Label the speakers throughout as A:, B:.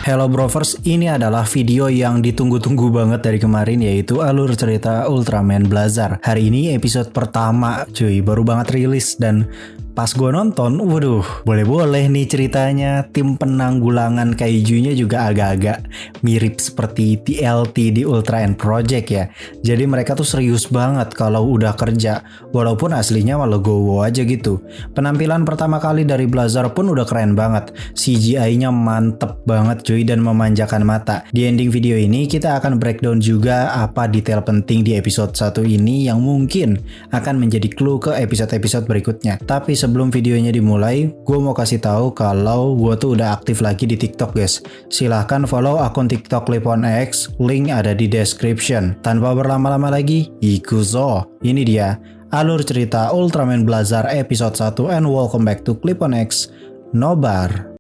A: Hello Brovers, ini adalah video yang ditunggu-tunggu banget dari kemarin, yaitu alur cerita Ultraman Blazar. Hari ini episode pertama cuy, baru banget rilis dan pas gue nonton, waduh, boleh-boleh nih ceritanya. Tim penanggulangan kaijunya juga agak-agak mirip seperti TLT di Ultra End Project ya. Jadi mereka tuh serius banget kalau udah kerja, walaupun aslinya malah legowo aja gitu. Penampilan pertama kali dari Blazar pun udah keren banget. CGI-nya mantep banget cuy dan memanjakan mata. Di ending video ini kita akan breakdown juga apa detail penting di episode 1 ini yang mungkin akan menjadi clue ke episode-episode berikutnya. Tapi sebelum videonya dimulai, gue mau kasih tahu kalau gue tuh udah aktif lagi di TikTok guys. Silahkan follow akun TikTok LiponX, link ada di description. Tanpa berlama-lama lagi, ikuzo. Ini dia alur cerita Ultraman Blazar episode 1 and welcome back to LiponX Nobar.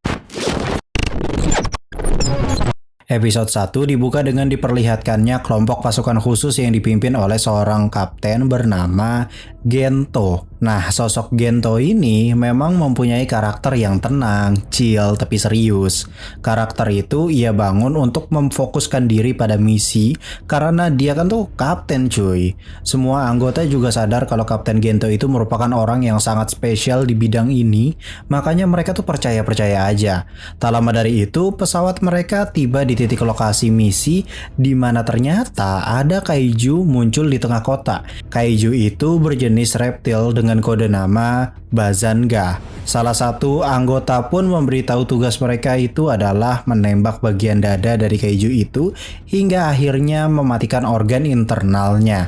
A: Episode 1 dibuka dengan diperlihatkannya kelompok pasukan khusus yang dipimpin oleh seorang kapten bernama Gento. Nah, sosok Gento ini memang mempunyai karakter yang tenang, chill, tapi serius. Karakter itu ia bangun untuk memfokuskan diri pada misi karena dia kan tuh kapten cuy. Semua anggota juga sadar kalau Kapten Gento itu merupakan orang yang sangat spesial di bidang ini, makanya mereka tuh percaya-percaya aja. Tak lama dari itu, pesawat mereka tiba di titik lokasi misi di mana ternyata ada kaiju muncul di tengah kota. Kaiju itu berjenis reptil dengan kode nama Bazanga. Salah satu anggota pun memberitahu tugas mereka itu adalah menembak bagian dada dari kaiju itu hingga akhirnya mematikan organ internalnya.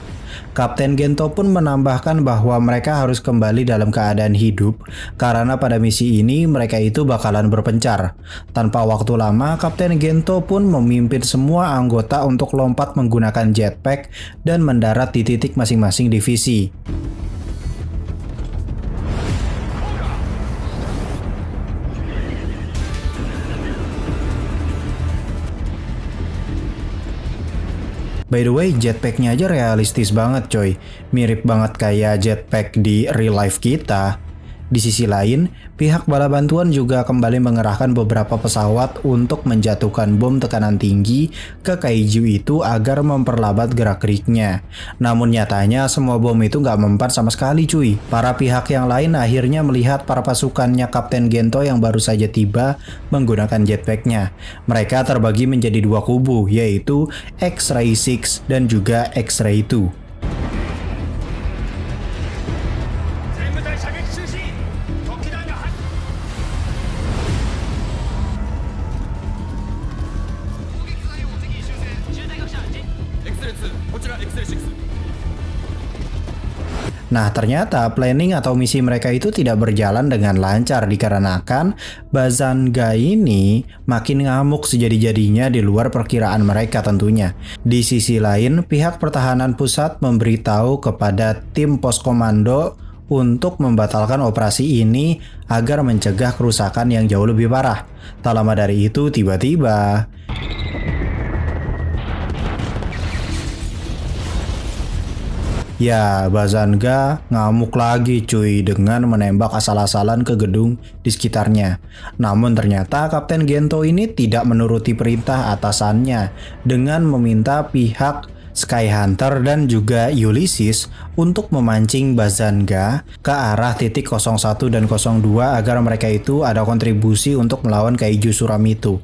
A: Kapten Gento pun menambahkan bahwa mereka harus kembali dalam keadaan hidup karena pada misi ini mereka itu bakalan berpencar. Tanpa waktu lama, Kapten Gento pun memimpin semua anggota untuk lompat menggunakan jetpack dan mendarat di titik masing-masing divisi. By the way, jetpacknya aja realistis banget coy. Mirip banget kayak jetpack di real life kita. Di sisi lain, pihak bala bantuan juga kembali mengerahkan beberapa pesawat untuk menjatuhkan bom tekanan tinggi ke kaiju itu agar memperlambat gerak-geriknya. Namun nyatanya semua bom itu nggak mempan sama sekali cuy. Para pihak yang lain akhirnya melihat para pasukannya Kapten Gento yang baru saja tiba menggunakan jetpacknya. Mereka terbagi menjadi dua kubu, yaitu X-Ray 6 dan juga X-Ray 2. Nah, ternyata planning atau misi mereka itu tidak berjalan dengan lancar dikarenakan Bazanga ini makin ngamuk sejadi-jadinya di luar perkiraan mereka tentunya. Di sisi lain, pihak pertahanan pusat memberitahu kepada tim pos komando untuk membatalkan operasi ini agar mencegah kerusakan yang jauh lebih parah. Tak lama dari itu, tiba-tiba ya, Bazanga ngamuk lagi cuy dengan menembak asal-asalan ke gedung di sekitarnya. Namun ternyata Kapten Gento ini tidak menuruti perintah atasannya dengan meminta pihak Sky Hunter dan juga Ulysses untuk memancing Bazanga ke arah titik 01 dan 02 agar mereka itu ada kontribusi untuk melawan kaiju suram itu.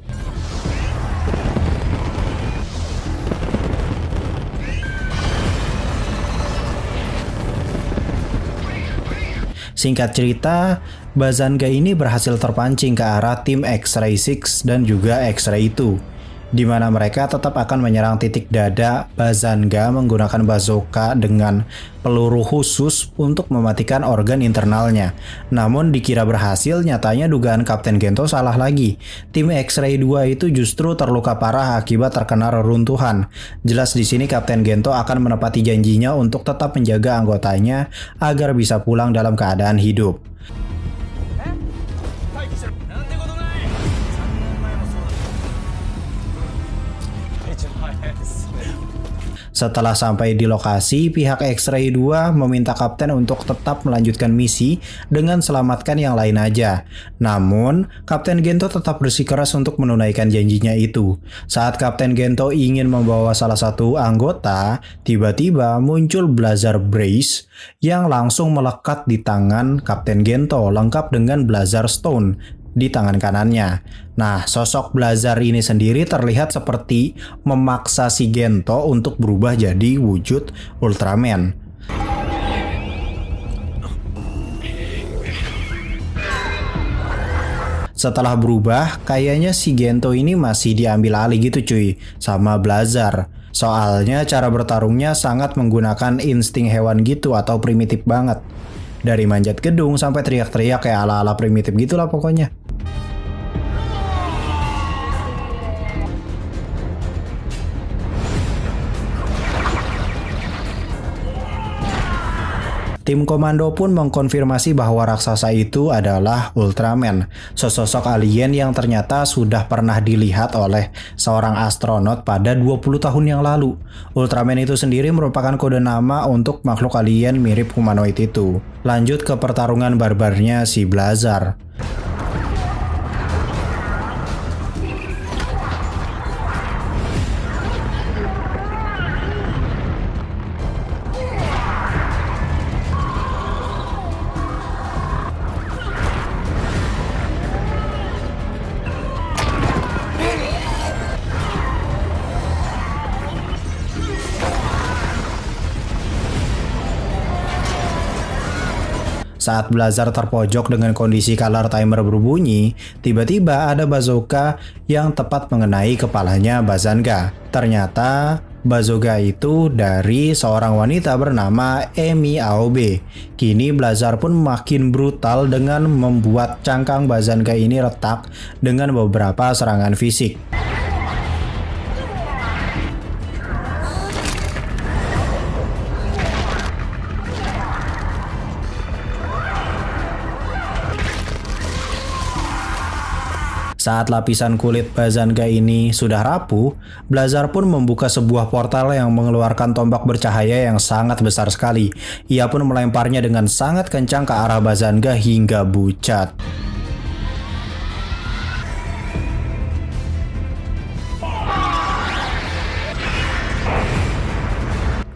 A: Singkat cerita, Bazanga ini berhasil terpancing ke arah tim X-Ray 6 dan juga X-Ray 2, di mana mereka tetap akan menyerang titik dada Bazanga menggunakan bazooka dengan peluru khusus untuk mematikan organ internalnya. Namun dikira berhasil, nyatanya dugaan Kapten Gento salah lagi. Tim X-Ray 2 itu justru terluka parah akibat terkena reruntuhan. Jelas di sini Kapten Gento akan menepati janjinya untuk tetap menjaga anggotanya agar bisa pulang dalam keadaan hidup. Setelah sampai di lokasi, pihak X-Ray 2 meminta kapten untuk tetap melanjutkan misi dengan selamatkan yang lain aja. Namun, Kapten Gento tetap bersikeras untuk menunaikan janjinya itu. Saat Kapten Gento ingin membawa salah satu anggota, tiba-tiba muncul Blazar Brace yang langsung melekat di tangan Kapten Gento lengkap dengan Blazar Stone di tangan kanannya. Nah, sosok Blazar ini sendiri terlihat seperti memaksa si Gento untuk berubah jadi wujud Ultraman. Setelah berubah, kayaknya si Gento ini masih diambil alih gitu cuy sama Blazar. Soalnya cara bertarungnya sangat menggunakan insting hewan gitu atau primitif banget. Dari manjat gedung sampai teriak-teriak kayak ala-ala primitif gitulah pokoknya. Tim komando pun mengkonfirmasi bahwa raksasa itu adalah Ultraman, sesosok alien yang ternyata sudah pernah dilihat oleh seorang astronot pada 20 tahun yang lalu. Ultraman itu sendiri merupakan kode nama untuk makhluk alien mirip humanoid itu. Lanjut ke pertarungan barbarnya si Blazar. Saat Blazar terpojok dengan kondisi color timer berbunyi, tiba-tiba ada bazooka yang tepat mengenai kepalanya Bazanga. Ternyata bazooka itu dari seorang wanita bernama Emi Aobe. Kini Blazar pun makin brutal dengan membuat cangkang Bazanga ini retak dengan beberapa serangan fisik. Saat lapisan kulit Bazanga ini sudah rapuh, Blazar pun membuka sebuah portal yang mengeluarkan tombak bercahaya yang sangat besar sekali. Ia pun melemparnya dengan sangat kencang ke arah Bazanga hingga bucat.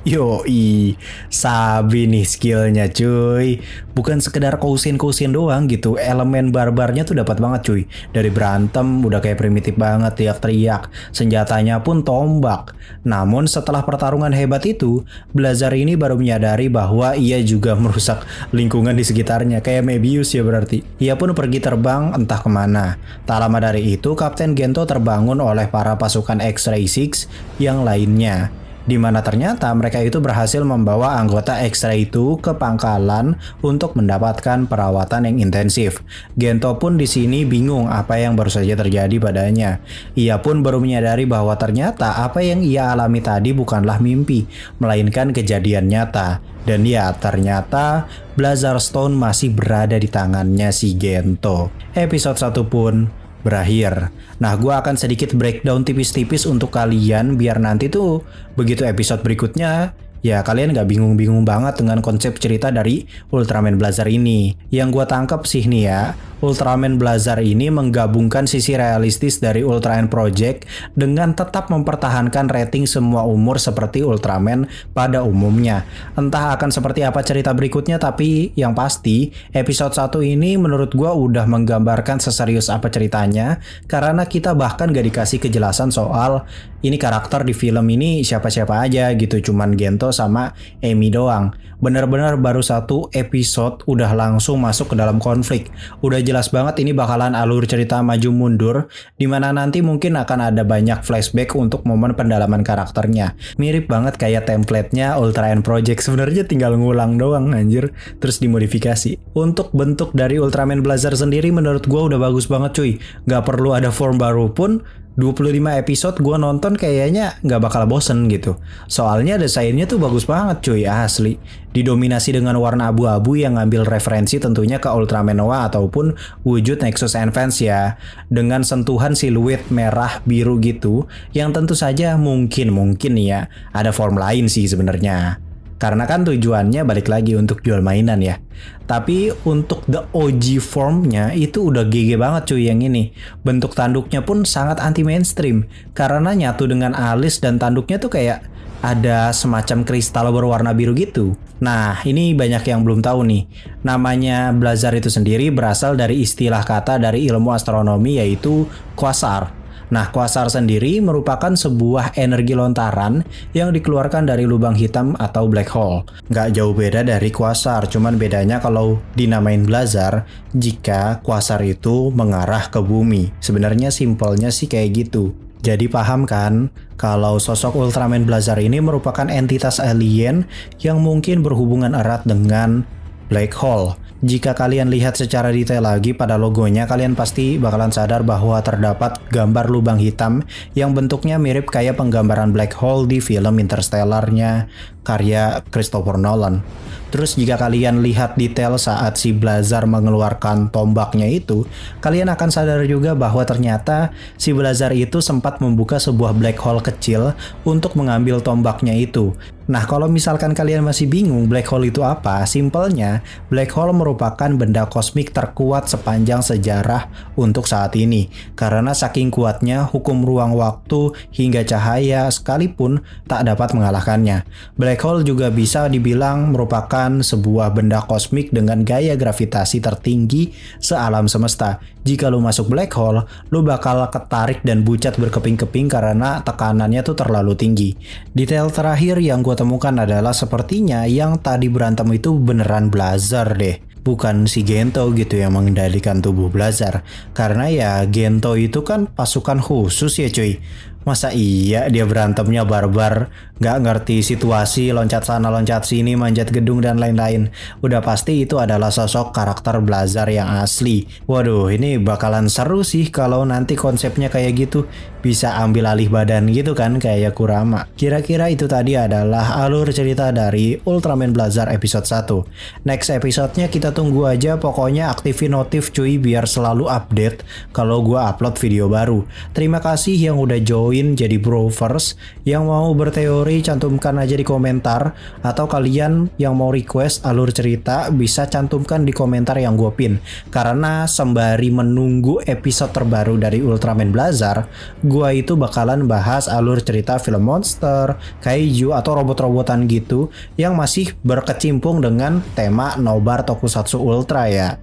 A: Yoi, sabi nih skillnya cuy. Bukan sekedar kausin-kausin doang gitu. Elemen barbarnya tuh dapat banget cuy. Dari berantem udah kayak primitif banget, teriak-teriak. Senjatanya pun tombak. Namun setelah pertarungan hebat itu, Blazar ini baru menyadari bahwa ia juga merusak lingkungan di sekitarnya. Kayak Mebius ya berarti. Ia pun pergi terbang entah kemana. Tak lama dari itu, Kapten Gento terbangun oleh para pasukan X-Ray 6 yang lainnya, di mana ternyata mereka itu berhasil membawa anggota X-Ray itu ke pangkalan untuk mendapatkan perawatan yang intensif. Gento pun di sini bingung apa yang baru saja terjadi padanya. Ia pun baru menyadari bahwa ternyata apa yang ia alami tadi bukanlah mimpi, melainkan kejadian nyata. Dan ya, ternyata Blazar Stone masih berada di tangannya si Gento. Episode 1 pun berakhir. Nah, gue akan sedikit breakdown tipis-tipis untuk kalian biar nanti tuh begitu episode berikutnya ya kalian gak bingung-bingung banget dengan konsep cerita dari Ultraman Blazar ini. Yang gue tangkap sih nih ya, Ultraman Blazar ini menggabungkan sisi realistis dari Ultra N Project dengan tetap mempertahankan rating semua umur seperti Ultraman pada umumnya. Entah akan seperti apa cerita berikutnya, tapi yang pasti episode 1 ini menurut gue udah menggambarkan seserius apa ceritanya, karena kita bahkan gak dikasih kejelasan soal ini karakter di film ini siapa-siapa aja gitu, cuman Gento sama Emi doang. Bener-bener baru satu episode udah langsung masuk ke dalam konflik. Udah jelas banget ini bakalan alur cerita maju mundur, dimana nanti mungkin akan ada banyak flashback untuk momen pendalaman karakternya. Mirip banget kayak template-nya Ultra N Project, sebenarnya tinggal ngulang doang anjir, terus dimodifikasi. Untuk bentuk dari Ultraman Blazar sendiri menurut gua udah bagus banget cuy. Gak perlu ada form baru pun, 25 episode gue nonton kayaknya nggak bakal bosen gitu. Soalnya desainnya tuh bagus banget cuy, asli. Didominasi dengan warna abu-abu yang ngambil referensi tentunya ke Ultraman Noah ataupun wujud Nexus Advance ya. Dengan sentuhan siluet merah biru gitu, yang tentu saja mungkin ya ada form lain sih sebenarnya. Karena kan tujuannya balik lagi untuk jual mainan ya. Tapi untuk the OG formnya itu udah GG banget cuy yang ini. Bentuk tanduknya pun sangat anti mainstream. Karena nyatu dengan alis dan tanduknya tuh kayak ada semacam kristal berwarna biru gitu. Nah, ini banyak yang belum tahu nih. Namanya Blazar itu sendiri berasal dari istilah kata dari ilmu astronomi yaitu quasar. Nah, quasar sendiri merupakan sebuah energi lontaran yang dikeluarkan dari lubang hitam atau black hole. Nggak jauh beda dari quasar, cuman bedanya kalau dinamain blazar jika quasar itu mengarah ke bumi. Sebenarnya simpelnya sih kayak gitu. Jadi paham kan, kalau sosok Ultraman Blazar ini merupakan entitas alien yang mungkin berhubungan erat dengan black hole. Jika kalian lihat secara detail lagi pada logonya, kalian pasti bakalan sadar bahwa terdapat gambar lubang hitam yang bentuknya mirip kayak penggambaran black hole di film Interstellar-nya karya Christopher Nolan. Terus jika kalian lihat detail saat si Blazar mengeluarkan tombaknya itu, kalian akan sadar juga bahwa ternyata si Blazar itu sempat membuka sebuah black hole kecil untuk mengambil tombaknya itu. Nah, kalau misalkan kalian masih bingung black hole itu apa, simpelnya black hole merupakan benda kosmik terkuat sepanjang sejarah untuk saat ini. Karena saking kuatnya hukum ruang waktu hingga cahaya sekalipun tak dapat mengalahkannya. Black hole juga bisa dibilang merupakan sebuah benda kosmik dengan gaya gravitasi tertinggi sealam semesta. Jika lu masuk black hole, lu bakal ketarik dan bucat berkeping-keping karena tekanannya tuh terlalu tinggi. Detail terakhir yang gue temukan adalah sepertinya yang tadi berantem itu beneran Blazar deh. Bukan si Gento gitu yang mengendalikan tubuh Blazar. Karena ya Gento itu kan pasukan khusus ya cuy. Masa iya dia berantemnya barbar, gak ngerti situasi, loncat sana loncat sini, manjat gedung dan lain-lain. Udah pasti itu adalah sosok karakter Blazar yang asli. Waduh, ini bakalan seru sih kalau nanti konsepnya kayak gitu. Bisa ambil alih badan gitu kan kayak Kurama. Kira-kira itu tadi adalah alur cerita dari Ultraman Blazar episode 1. Next episode-nya kita tunggu aja, pokoknya aktifin notif cuy biar selalu update kalau gua upload video baru. Terima kasih yang udah join jadi brovers. Yang mau berteori cantumkan aja di komentar, atau kalian yang mau request alur cerita bisa cantumkan di komentar yang gue pin. Karena sembari menunggu episode terbaru dari Ultraman Blazar, gue itu bakalan bahas alur cerita film monster, kaiju atau robot-robotan gitu yang masih berkecimpung dengan tema nobar tokusatsu ultra ya.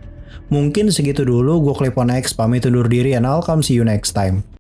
A: Mungkin segitu dulu, gue Cliponex pamit undur diri and I'll come see you next time.